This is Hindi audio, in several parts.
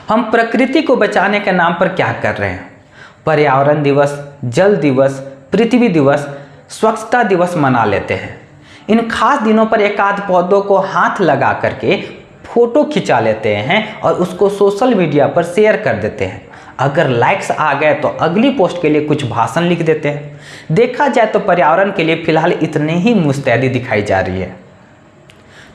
हम प्रकृति को बचाने के नाम पर क्या कर रहे हैं? पर्यावरण दिवस, जल दिवस, पृथ्वी दिवस, स्वच्छता दिवस मना लेते हैं। इन खास दिनों पर एक आध पौधों को हाथ लगा करके फोटो खिंचा लेते हैं और उसको सोशल मीडिया पर शेयर कर देते हैं। अगर लाइक्स आ गए तो अगली पोस्ट के लिए कुछ भाषण लिख देते हैं। देखा जाए तो पर्यावरण के लिए फिलहाल इतने ही मुस्तैदी दिखाई जा रही है।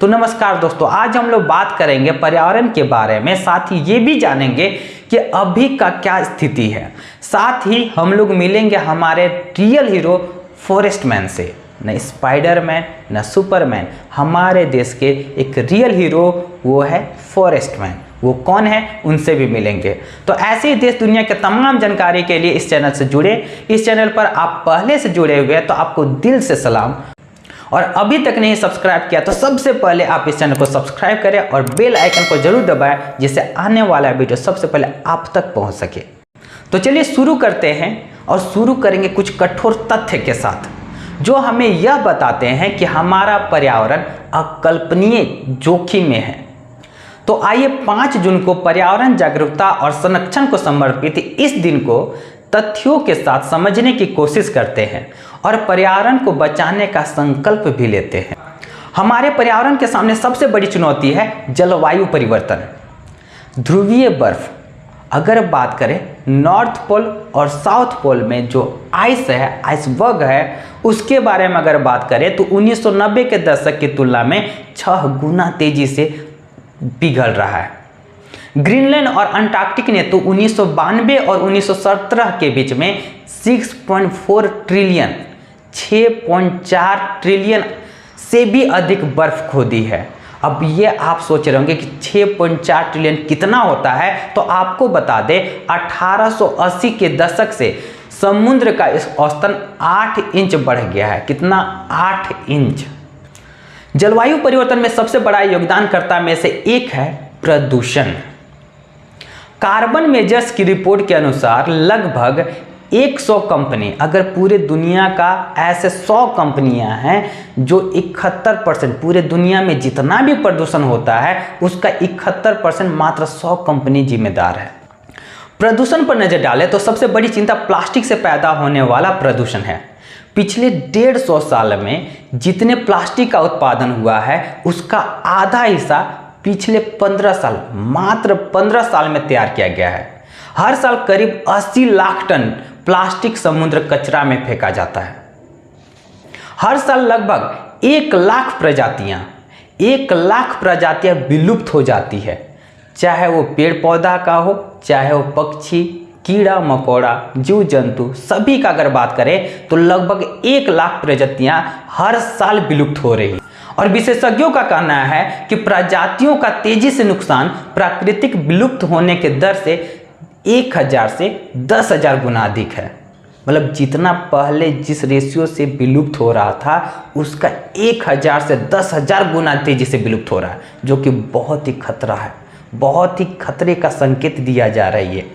तो नमस्कार दोस्तों, आज हम लोग बात करेंगे पर्यावरण के बारे में, साथ ही ये भी जानेंगे कि अभी का क्या स्थिति है। साथ ही हम लोग मिलेंगे हमारे रियल हीरो फॉरेस्ट मैन से, न स्पाइडरमैन न सुपरमैन, हमारे देश के एक रियल हीरो वो है फॉरेस्ट मैन। वो कौन है उनसे भी मिलेंगे। तो ऐसे ही देश दुनिया के तमाम जानकारी के लिए इस चैनल से जुड़े। इस चैनल पर आप पहले से जुड़े हुए हैं तो आपको दिल से सलाम, और अभी तक नहीं सब्सक्राइब किया तो सबसे पहले आप इस चैनल को सब्सक्राइब करें और बेल आइकन को जरूर दबाएं, जिससे आने वाला वीडियो सबसे पहले आप तक पहुंच सके। तो चलिए शुरू करते हैं, और शुरू करेंगे कुछ कठोर तथ्य के साथ जो हमें यह बताते हैं कि हमारा पर्यावरण अकल्पनीय जोखिम में है। तो आइए 5 जून को पर्यावरण जागरूकता और संरक्षण को समर्पित इस दिन को तथ्यों के साथ समझने की कोशिश करते हैं और पर्यावरण को बचाने का संकल्प भी लेते हैं। हमारे पर्यावरण के सामने सबसे बड़ी चुनौती है जलवायु परिवर्तन। ध्रुवीय बर्फ, अगर बात करें नॉर्थ पोल और साउथ पोल में जो आइस है, आइसबर्ग है, उसके बारे में अगर बात करें तो 1990 के दशक की तुलना में 6 गुना तेजी से पिघल रहा है। ग्रीनलैंड और अंटार्कटिक ने तो 1992 और 1917 के बीच में 6.4 ट्रिलियन 6.4 ट्रिलियन से भी अधिक बर्फ खो दी है। अब ये आप सोच रहे होंगे कि 6.4 ट्रिलियन कितना होता है, तो आपको बता दें 1880 के दशक से समुद्र का इस औसतन 8 इंच बढ़ गया है। कितना? 8 इंच। जलवायु परिवर्तन में सबसे बड़ा योगदानकर्ता में से एक है प्रदूषण। कार्बन मेजर्स की रिपोर्ट के अनुसार लगभग 100 कंपनी, अगर पूरे दुनिया का ऐसे 100 कंपनियां हैं जो 71%, पूरे दुनिया में जितना भी प्रदूषण होता है उसका 71% मात्र 100 कंपनी जिम्मेदार है। प्रदूषण पर नजर डालें तो सबसे बड़ी चिंता प्लास्टिक से पैदा होने वाला प्रदूषण है। पिछले 150 साल में जितने प्लास्टिक का उत्पादन हुआ है उसका आधा हिस्सा पिछले 15 साल, मात्र 15 साल में तैयार किया गया है। हर साल करीब 80 लाख टन प्लास्टिक समुद्र कचरा में फेंका जाता है। हर साल लगभग 1 लाख प्रजातियां विलुप्त हो जाती है, चाहे वो पेड़ पौधा का हो, चाहे वो पक्षी, कीड़ा मकोड़ा, जीव जंतु, सभी का अगर बात करें तो लगभग 1 लाख प्रजातियां हर साल विलुप्त हो रही हैं। और विशेषज्ञों का कहना है कि प्रजातियों का तेजी से नुकसान प्राकृतिक विलुप्त होने के दर से 1000 से 10,000 गुना अधिक है। मतलब जितना पहले जिस रेशियो से विलुप्त हो रहा था उसका 1000 से 10,000 गुना तेजी से विलुप्त हो रहा है, जो कि बहुत ही खतरा है, बहुत ही खतरे का संकेत दिया जा रही है।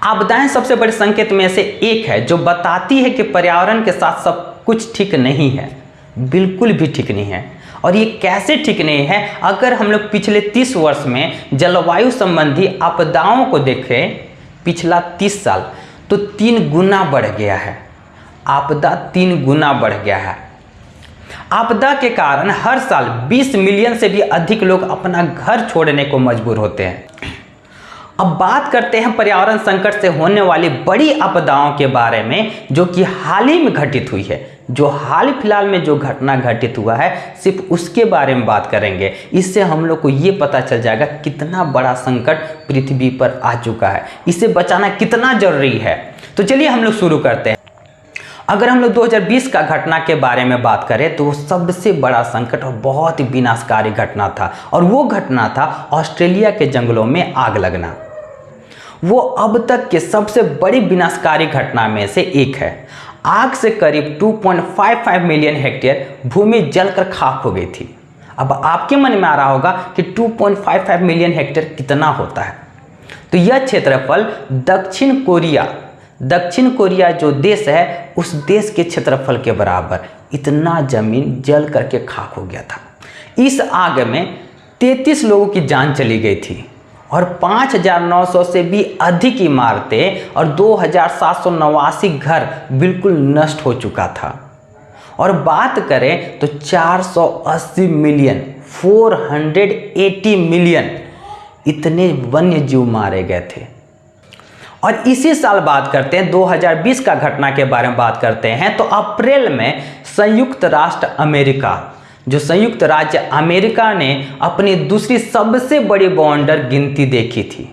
आपदाएं सबसे बड़े संकेत में से एक है जो बताती है कि पर्यावरण के साथ सब कुछ ठीक नहीं है, बिल्कुल भी ठीक नहीं है। और ये कैसे ठीक नहीं है? अगर हम लोग पिछले 30 वर्ष में जलवायु संबंधी आपदाओं को देखें, पिछला 30 साल, तो 3 गुना बढ़ गया है। आपदा 3 गुना बढ़ गया है। आपदा के कारण हर साल 20 मिलियन से भी अधिक लोग अपना घर छोड़ने को मजबूर होते हैं। अब बात करते हैं पर्यावरण संकट से होने वाली बड़ी आपदाओं के बारे में, जो कि हाल ही में घटित हुई है। जो हाल फिलहाल में जो घटना घटित हुआ है सिर्फ उसके बारे में बात करेंगे। इससे हम लोग को ये पता चल जाएगा कितना बड़ा संकट पृथ्वी पर आ चुका है, इसे बचाना कितना जरूरी है। तो चलिए हम लोग शुरू करते हैं। अगर हम लोग 2020 का घटना के बारे में बात करें तो वो सबसे बड़ा संकट और बहुत ही विनाशकारी घटना था, और वो घटना था ऑस्ट्रेलिया के जंगलों में आग लगना। वो अब तक के सबसे बड़ी विनाशकारी घटना में से एक है। आग से करीब 2.55 मिलियन हेक्टेयर भूमि जलकर खाक हो गई थी। अब आपके मन में आ रहा होगा कि 2.55 मिलियन हेक्टेयर कितना होता है। तो यह क्षेत्रफल दक्षिण कोरिया जो देश है उस देश के क्षेत्रफल के बराबर इतना जमीन जल करके खाक हो गया था। इस आग में 33 लोगों की जान चली गई थी और 5,900 से भी अधिक इमारतें और 2,789 घर बिल्कुल नष्ट हो चुका था। और बात करें तो 480 मिलियन 480 मिलियन इतने वन्य जीव मारे गए थे। और इसी साल बात करते हैं 2020 का घटना के बारे में बात करते हैं तो अप्रैल में संयुक्त राज्य अमेरिका ने अपनी दूसरी सबसे बड़ी बॉर्डर गिनती देखी थी,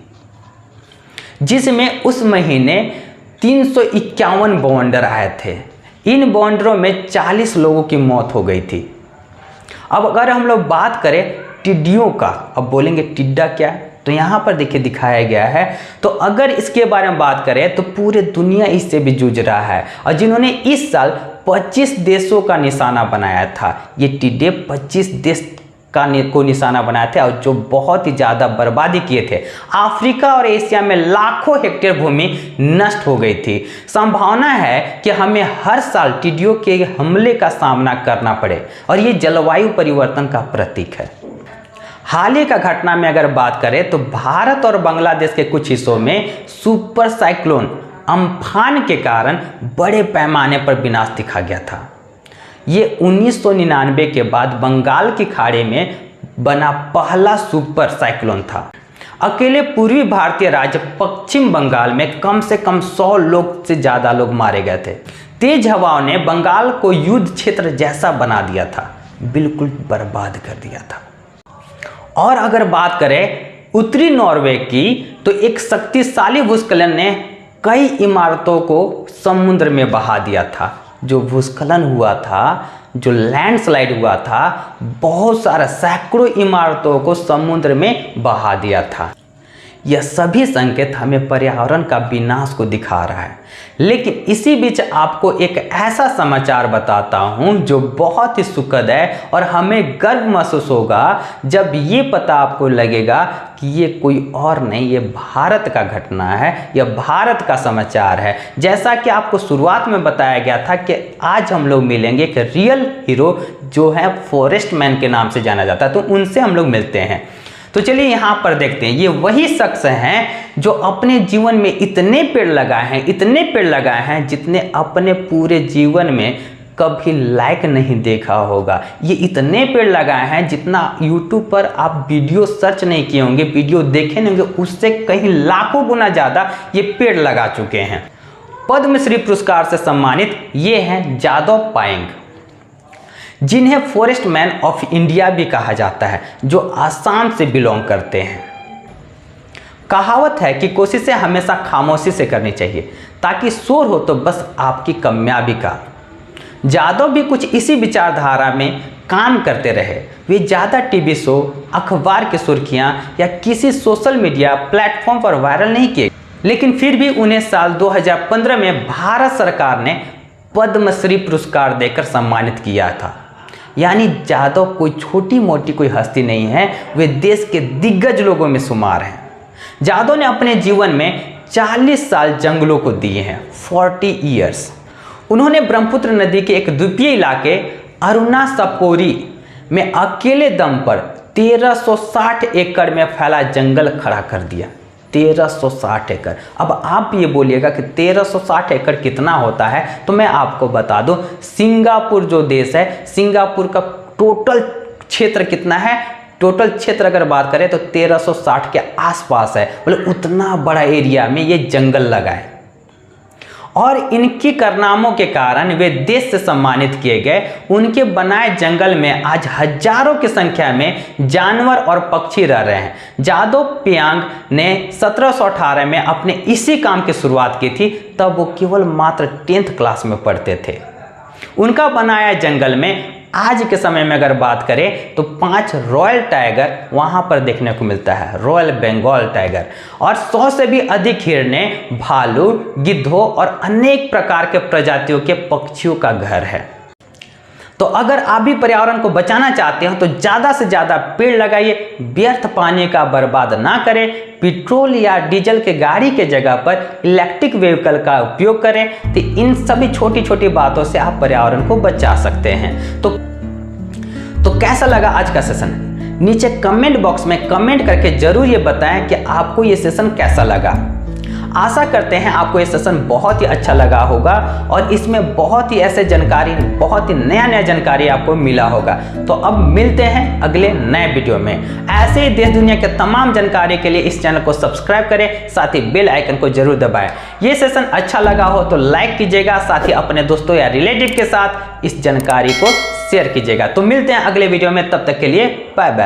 जिसमें उस महीने 351 बॉर्डर आए थे। इन बॉर्डरों में 40 लोगों की मौत हो गई थी। अब अगर हम लोग बात करें टिड्डियों का, अब बोलेंगे टिड्डा क्या है, तो यहाँ पर देखिए दिखाया गया है। तो अगर इसके बारे में बात करें तो पूरे दुनिया इससे भी जूझ रहा है और जिन्होंने इस साल 25 देशों का निशाना बनाया था, ये टिड्डे 25 देश को निशाना बनाए थे और जो बहुत ही ज़्यादा बर्बादी किए थे। अफ्रीका और एशिया में लाखों हेक्टेयर भूमि नष्ट हो गई थी। संभावना है कि हमें हर साल टिड्डियों के हमले का सामना करना पड़े और ये जलवायु परिवर्तन का प्रतीक है। हाल ही का घटना में अगर बात करें तो भारत और बांग्लादेश के कुछ हिस्सों में सुपर साइक्लोन अम्फान के कारण बड़े पैमाने पर विनाश दिखा गया था। ये 1999 के बाद बंगाल की खाड़ी में बना पहला सुपर साइक्लोन था। अकेले पूर्वी भारतीय राज्य पश्चिम बंगाल में कम से कम 100 लोग से ज़्यादा लोग मारे गए थे। तेज हवाओं ने बंगाल को युद्ध क्षेत्र जैसा बना दिया था, बिल्कुल बर्बाद कर दिया था। और अगर बात करें उत्तरी नॉर्वे की तो एक शक्तिशाली भूस्खलन ने कई इमारतों को समुद्र में बहा दिया था। जो भूस्खलन हुआ था, जो लैंडस्लाइड हुआ था, बहुत सारा सैकड़ों इमारतों को समुद्र में बहा दिया था। यह सभी संकेत हमें पर्यावरण का विनाश को दिखा रहा है। लेकिन इसी बीच आपको एक ऐसा समाचार बताता हूं जो बहुत ही सुखद है और हमें गर्व महसूस होगा जब ये पता आपको लगेगा कि ये कोई और नहीं, ये भारत का घटना है, यह भारत का समाचार है। जैसा कि आपको शुरुआत में बताया गया था कि आज हम लोग मिलेंगे एक रियल हीरो जो है फॉरेस्ट मैन के नाम से जाना जाता है, तो उनसे हम लोग मिलते हैं। तो चलिए यहाँ पर देखते हैं, ये वही शख्स हैं जो अपने जीवन में इतने पेड़ लगाए हैं जितने अपने पूरे जीवन में कभी लाइक नहीं देखा होगा। ये इतने पेड़ लगाए हैं जितना YouTube पर आप वीडियो सर्च नहीं किए होंगे, वीडियो देखे नहीं होंगे, उससे कहीं लाखों गुना ज़्यादा ये पेड़ लगा चुके हैं। पद्मश्री पुरस्कार से सम्मानित ये हैं जादव पायेंग, जिन्हें फॉरेस्ट मैन ऑफ इंडिया भी कहा जाता है, जो आसाम से बिलोंग करते हैं। कहावत है कि कोशिशें हमेशा खामोशी से करनी चाहिए ताकि शोर हो तो बस आपकी कामयाबी का। जादव भी कुछ इसी विचारधारा में काम करते रहे। वे ज़्यादा टीवी शो, अखबार की सुर्खियां या किसी सोशल मीडिया प्लेटफॉर्म पर वायरल नहीं किए, लेकिन फिर भी उन्हें साल 2015 में भारत सरकार ने पद्मश्री पुरस्कार देकर सम्मानित किया था। यानी जादव कोई छोटी मोटी कोई हस्ती नहीं है, वे देश के दिग्गज लोगों में शुमार हैं। जादव ने अपने जीवन में 40 साल जंगलों को दिए हैं, 40 ईयर्स। उन्होंने ब्रह्मपुत्र नदी के एक द्वीपीय इलाके अरुणा सपोरी में अकेले दम पर 1360 एकड़ में फैला जंगल खड़ा कर दिया। 1360 एकड़। अब आप ये बोलिएगा कि 1360 एकड़ कितना होता है, तो मैं आपको बता दूं, सिंगापुर जो देश है, सिंगापुर का टोटल क्षेत्र कितना है, टोटल क्षेत्र अगर बात करें तो 1360 के आसपास है। मतलब उतना बड़ा एरिया में ये जंगल लगा है और इनकी कारनामों के कारण वे देश से सम्मानित किए गए। उनके बनाए जंगल में आज हजारों की संख्या में जानवर और पक्षी रह रहे हैं। जादव पायेंग ने 1718 में अपने इसी काम की शुरुआत की थी, तब वो केवल मात्र 10th क्लास में पढ़ते थे। उनका बनाया जंगल में आज के समय में अगर बात करें तो 5 रॉयल टाइगर वहां पर देखने को मिलता है, रॉयल बंगाल टाइगर, और 100 से भी अधिक हिरने, भालू, गिद्धों और अनेक प्रकार के प्रजातियों के पक्षियों का घर है। तो अगर आप भी पर्यावरण को बचाना चाहते हो तो ज़्यादा से ज़्यादा पेड़ लगाइए, व्यर्थ पानी का बर्बाद ना करें, पेट्रोल या डीजल के गाड़ी के जगह पर इलेक्ट्रिक व्हीकल का उपयोग करें। तो इन सभी छोटी छोटी बातों से आप पर्यावरण को बचा सकते हैं। तो कैसा लगा आज का सेशन? नीचे कमेंट बॉक्स में कमेंट करके ज़रूर ये बताएं कि आपको ये सेशन कैसा लगा। आशा करते हैं आपको ये सेशन बहुत ही अच्छा लगा होगा और इसमें बहुत ही ऐसे जानकारी, बहुत ही नया जानकारी आपको मिला होगा। तो अब मिलते हैं अगले नए वीडियो में। ऐसे ही देश दुनिया के तमाम जानकारी के लिए इस चैनल को सब्सक्राइब करें, साथ ही बेल आइकन को जरूर दबाएं। ये सेशन अच्छा लगा हो तो लाइक कीजिएगा, साथ ही अपने दोस्तों या रिलेटिव के साथ इस जानकारी को शेयर कीजिएगा। तो मिलते हैं अगले वीडियो में, तब तक के लिए बाय बाय।